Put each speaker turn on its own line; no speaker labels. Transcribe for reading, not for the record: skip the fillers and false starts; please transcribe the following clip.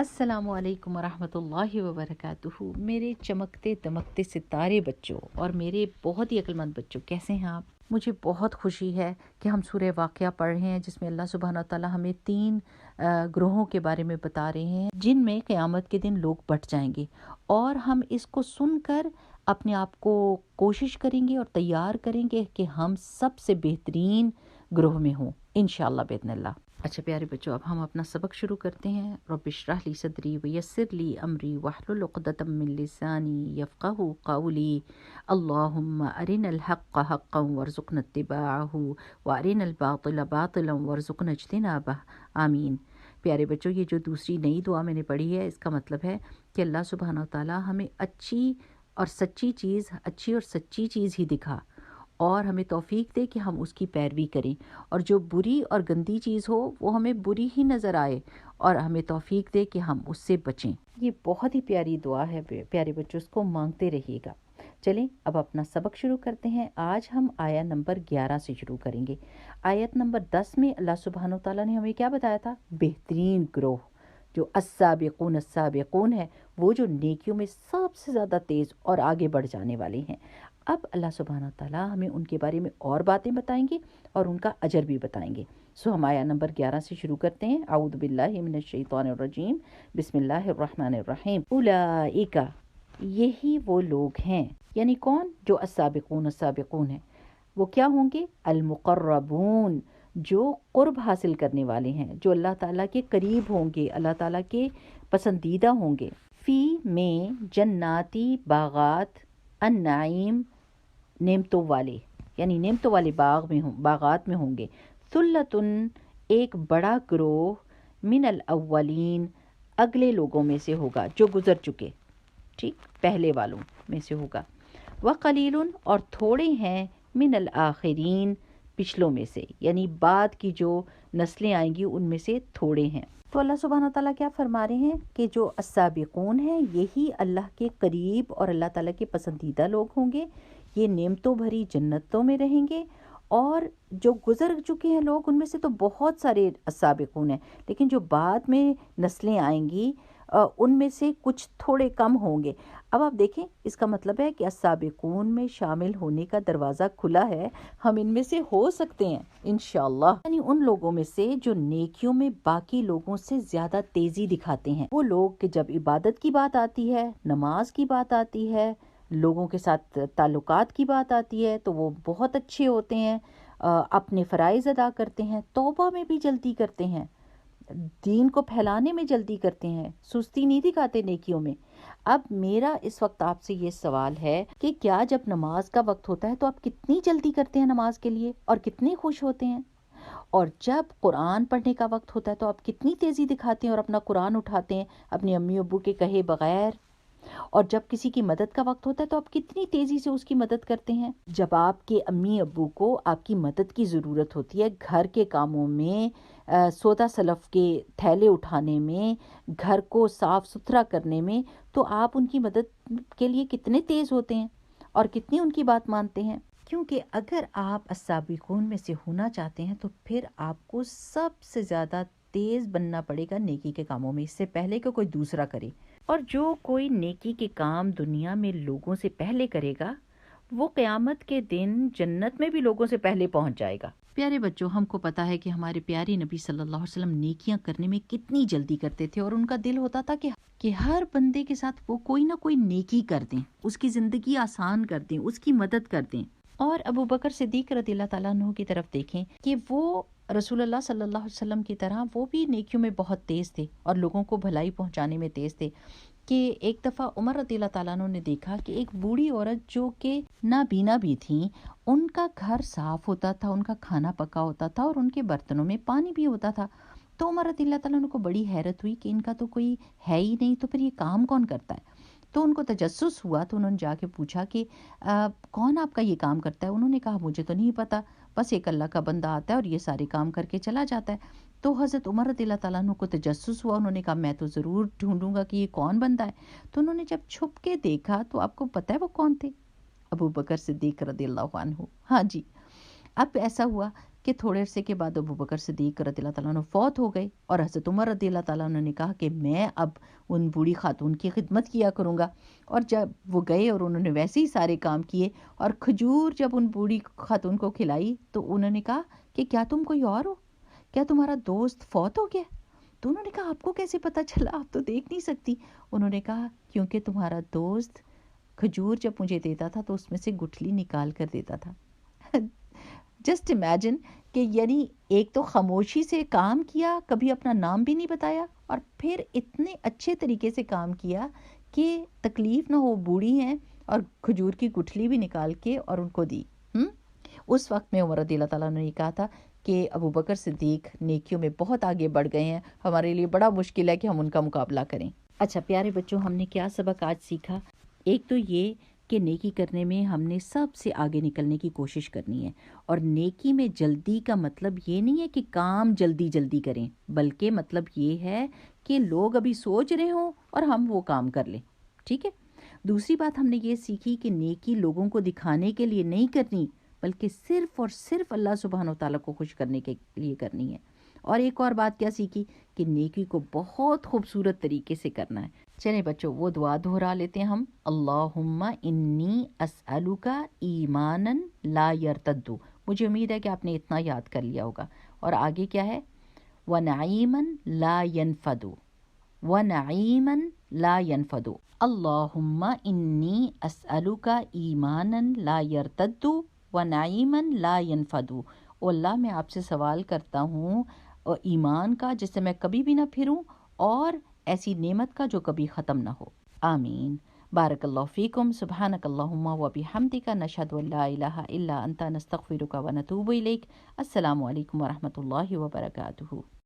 السلام علیکم ورحمۃ اللہ وبرکاتہ۔ میرے چمکتے دمکتے ستارے بچوں اور میرے بہت ہی عقلمند بچوں، کیسے ہیں آپ؟ مجھے بہت خوشی ہے کہ ہم سورہ واقعہ پڑھ رہے ہیں، جس میں اللہ سبحانہ وتعالی ہمیں 3 گروہوں کے بارے میں بتا رہے ہیں جن میں قیامت کے دن لوگ بٹ جائیں گے، اور ہم اس کو سن کر اپنے آپ کو کوشش کریں گے اور تیار کریں گے کہ ہم سب سے بہترین گروہ میں ہوں انشاءاللہ باذن اللہ۔ اچھا پیارے بچوں، اب ہم اپنا سبق شروع کرتے ہیں۔ رب اشرح لی صدری ویسر لی امری واحلل عقدۃ من لسانی یفقہوا قولی۔ اللہم ارنا الحق حقا وارزقنا اتباعہ وارنا الباطل باطلا وارزقنا اجتنابہ، آمین۔ پیارے بچوں، یہ جو دوسری نئی دعا میں نے پڑھی ہے، اس کا مطلب ہے کہ اللہ سبحانہ وتعالی ہمیں اچھی اور سچی چیز ہی دکھا، اور ہمیں توفیق دے کہ ہم اس کی پیروی کریں، اور جو بری اور گندی چیز ہو وہ ہمیں بری ہی نظر آئے، اور ہمیں توفیق دے کہ ہم اس سے بچیں۔ یہ بہت ہی پیاری دعا ہے پیارے بچوں، اس کو مانگتے رہیے گا۔ چلیں اب اپنا سبق شروع کرتے ہیں۔ آج ہم آیت نمبر 11 سے شروع کریں گے۔ آیت نمبر 10 میں اللہ سبحانہ وتعالیٰ نے ہمیں کیا بتایا تھا؟ بہترین گروہ جو السابقون ہے، وہ جو نیکیوں میں سب سے زیادہ تیز اور آگے بڑھ جانے والے ہیں۔ اب اللہ سبحانہ تعالیٰ ہمیں ان کے بارے میں اور باتیں بتائیں گے اور ان کا اجر بھی بتائیں گے۔ سو ہم آیت نمبر 11 سے شروع کرتے ہیں۔ اعوذ باللہ من الشیطان الرجیم، بسم اللہ الرحمن الرحیم۔ اولئک، یہی وہ لوگ ہیں، یعنی کون؟ جو السابقون ہیں۔ وہ کیا ہوں گے؟ المقربون، جو قرب حاصل کرنے والے ہیں، جو اللہ تعالیٰ کے قریب ہوں گے، اللہ تعالیٰ کے پسندیدہ ہوں گے۔ فی میں جناتی باغات النعیم، نعمتوں والے، یعنی نعمتوں والے باغات میں ہوں گے۔ ثلۃ، ایک بڑا گروہ، من الاولین، اگلے لوگوں میں سے ہوگا جو گزر چکے، ٹھیک، پہلے والوں میں سے ہوگا۔ وقلیل، اور تھوڑے ہیں، من الآخرین، پچھلوں میں سے، یعنی بعد کی جو نسلیں آئیں گی ان میں سے تھوڑے ہیں۔ تو اللہ سبحانہ تعالیٰ کیا فرما رہے ہیں کہ جو السابقون ہیں یہی اللہ کے قریب اور اللہ تعالیٰ کے پسندیدہ لوگ ہوں گے، یہ نعمتوں بھری جنتوں میں رہیں گے۔ اور جو گزر چکے ہیں لوگ، ان میں سے تو بہت سارے السابقون ہیں، لیکن جو بعد میں نسلیں آئیں گی ان میں سے کچھ تھوڑے کم ہوں گے۔ اب آپ دیکھیں، اس کا مطلب ہے کہ السابقون میں شامل ہونے کا دروازہ کھلا ہے، ہم ان میں سے ہو سکتے ہیں انشاءاللہ، یعنی ان لوگوں میں سے جو نیکیوں میں باقی لوگوں سے زیادہ تیزی دکھاتے ہیں۔ وہ لوگ کہ جب عبادت کی بات آتی ہے، نماز کی بات آتی ہے، لوگوں کے ساتھ تعلقات کی بات آتی ہے، تو وہ بہت اچھے ہوتے ہیں، اپنے فرائض ادا کرتے ہیں، توبہ میں بھی جلدی کرتے ہیں، دین کو پھیلانے میں جلدی کرتے ہیں، سستی نہیں دکھاتے نیکیوں میں۔ اب میرا اس وقت آپ سے یہ سوال ہے کہ کیا جب نماز کا وقت ہوتا ہے تو آپ کتنی جلدی کرتے ہیں نماز کے لیے اور کتنے خوش ہوتے ہیں؟ اور جب قرآن پڑھنے کا وقت ہوتا ہے تو آپ کتنی تیزی دکھاتے ہیں اور اپنا قرآن اٹھاتے ہیں اپنی امی ابو کے کہے بغیر؟ اور جب کسی کی مدد کا وقت ہوتا ہے تو آپ کتنی تیزی سے اس کی مدد کرتے ہیں؟ جب آپ کے امی ابو کو آپ کی مدد کی ضرورت ہوتی ہے گھر کے کاموں میں، سودا سلف کے تھیلے اٹھانے میں، گھر کو صاف ستھرا کرنے میں، تو آپ ان کی مدد کے لیے کتنے تیز ہوتے ہیں اور کتنی ان کی بات مانتے ہیں؟ کیونکہ اگر آپ السابقون میں سے ہونا چاہتے ہیں تو پھر آپ کو سب سے زیادہ تیز بننا پڑے گا نیکی کے کاموں میں، اس سے پہلے کہ کوئی دوسرا کرے۔ اور جو کوئی نیکی کے کام دنیا میں لوگوں سے پہلے کرے گا، وہ قیامت کے دن جنت میں بھی لوگوں سے پہلے پہنچ جائے گا۔ پیارے بچوں، ہم کو پتا ہے کہ ہمارے پیارے نبی صلی اللہ علیہ وسلم نیکیاں کرنے میں کتنی جلدی کرتے تھے، اور ان کا دل ہوتا تھا کہ ہر بندے کے ساتھ وہ کوئی نہ کوئی نیکی کر دیں، اس کی زندگی آسان کر دیں، اس کی مدد کر دیں۔ اور ابو بکر صدیق رضی اللہ تعالیٰ عنہ کی طرف دیکھیں کہ وہ رسول اللہ صلی اللہ علیہ وسلم کی طرح وہ بھی نیکیوں میں بہت تیز تھے اور لوگوں کو بھلائی پہنچانے میں تیز تھے، کہ ایک دفعہ عمر رضی اللہ تعالیٰ عنہ نے دیکھا کہ ایک بوڑھی عورت جو کہ نابینا بھی تھیں، ان کا گھر صاف ہوتا تھا، ان کا کھانا پکا ہوتا تھا اور ان کے برتنوں میں پانی بھی ہوتا تھا۔ تو عمر رضی اللہ تعالیٰ عنہ کو بڑی حیرت ہوئی کہ ان کا تو کوئی ہے ہی نہیں، تو پھر یہ کام کون کرتا ہے؟ تو ان کو تجسس ہوا، تو انہوں نے جا کے پوچھا کہ کون آپ کا یہ کام کرتا ہے؟ انہوں نے کہا مجھے تو نہیں پتا، بس ایک اللہ کا بندہ آتا ہے اور یہ سارے کام کر کے چلا جاتا ہے۔ تو حضرت عمر رضی اللہ تعالیٰ عنہ کو تجسس ہوا، انہوں نے کہا میں تو ضرور ڈھونڈوں گا کہ یہ کون بندہ ہے۔ تو انہوں نے جب چھپ کے دیکھا تو آپ کو پتہ ہے وہ کون تھے؟ ابو بکر صدیق رضی اللہ عنہ۔ ہاں جی، اب ایسا ہوا کہ تھوڑے عرصے کے بعد ابو بکر صدیق رضی اللہ تعالیٰ عنہ فوت ہو گئے، اور حضرت عمر رضی اللہ تعالیٰ عنہ نے کہا کہ میں اب ان بوڑھی خاتون کی خدمت کیا کروں گا، اور جب وہ گئے اور انہوں نے ویسے ہی سارے کام کیے، اور کھجور جب ان بوڑھی خاتون کو کھلائی تو انہوں نے کہا کہ کیا تم کوئی اور ہو، کیا تمہارا دوست فوت ہو گیا؟ تو انہوں نے کہا آپ کو کیسے پتہ چلا، آپ تو دیکھ نہیں سکتی۔ انہوں نے کہا کیونکہ تمہارا دوست کھجور جب مجھے دیتا تھا تو اس میں سے گٹھلی نکال کر دیتا تھا۔ جسٹ امیجن کہ یعنی ایک تو خاموشی سے کام کیا، کبھی اپنا نام بھی نہیں بتایا، اور پھر اتنے اچھے طریقے سے کام کیا کہ تکلیف نہ ہو، بوڑھی ہیں، اور کھجور کی گٹھلی بھی نکال کے اور ان کو دی۔ اس وقت میں عمر رضی اللہ تعالیٰ نے کہا تھا کہ ابو بکر صدیق نیکیوں میں بہت آگے بڑھ گئے ہیں، ہمارے لیے بڑا مشکل ہے کہ ہم ان کا مقابلہ کریں۔ اچھا پیارے بچوں، ہم نے کیا سبق آج سیکھا؟ ایک تو یہ کہ نیکی کرنے میں ہم نے سب سے آگے نکلنے کی کوشش کرنی ہے، اور نیکی میں جلدی کا مطلب یہ نہیں ہے کہ کام جلدی جلدی کریں، بلکہ مطلب یہ ہے کہ لوگ ابھی سوچ رہے ہوں اور ہم وہ کام کر لیں، ٹھیک ہے؟ دوسری بات ہم نے یہ سیکھی کہ نیکی لوگوں کو دکھانے کے لیے نہیں کرنی، بلکہ صرف اور صرف اللہ سبحانہ و تعالیٰ کو خوش کرنے کے لیے کرنی ہے۔ اور ایک اور بات کیا سیکھی کہ نیکی کو بہت خوبصورت طریقے سے کرنا ہے۔ چلیں بچوں، وہ دعا دہرا لیتے ہیں ہم۔ اللہم انی اسألک ایمانا لا یرتد، مجھے امید ہے کہ آپ نے اتنا یاد کر لیا ہوگا۔ اور آگے کیا ہے؟ ونعیما لا ینفد، ونعیما لا ینفد۔ اللہم انی اسألک ایمانا لا یرتد ونعیما لا ینفد۔ او اللہ، میں آپ سے سوال کرتا ہوں ایمان کا جس سے میں کبھی بھی نہ پھروں، اور ایسی نعمت کا جو کبھی ختم نہ ہو۔ آمین۔ بارک اللہ فیکم، سبحانک اللہم و بحمدک، نشہد ان لا الہ الا انت، نستغفرک و نتوب الیک۔ السلام علیکم ورحمۃ اللہ وبرکاتہ۔